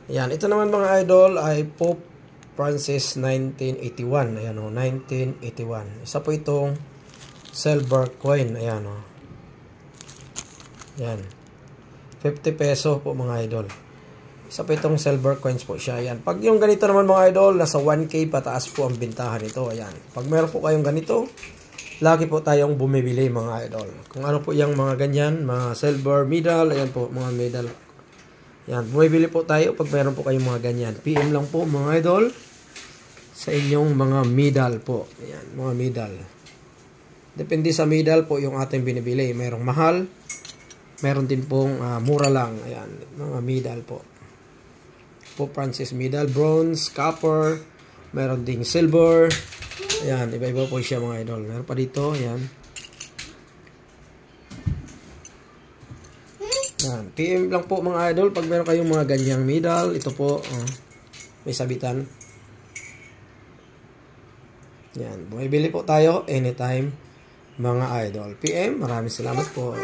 Ayan, ito naman mga idol ay Pope Francis 1981. Ayan o, 1981. Isa po itong silver coin. Ayan o. Ayan. 50 peso po mga idol. Isa po itong silver coins po siya. Ayan. Pag yung ganito naman mga idol, nasa 1K pataas po ang bintahan nito. Ayan. Pag meron po kayong ganito, lagi po tayong bumibili mga idol. Kung ano po yung mga ganyan, mga silver medal, ayan po, mga medal. Ayan, bumibili po tayo pag meron po kayong mga ganyan. PM lang po mga idol sa inyong mga medal po. Ayan, mga medal. Depende sa medal po yung ating binibili. Merong mahal, meron din pong mura lang. Ayan, mga medal po. Pope Francis medal, bronze, copper, meron ding silver. Ayan, iba-iba po siya mga idol. Meron pa dito, ayan. Ayan, PM lang po mga idol pag meron kayong mga ganyang medal. Ito po, may sabitan. Ayan, bumibili po tayo anytime mga idol. PM, maraming salamat po.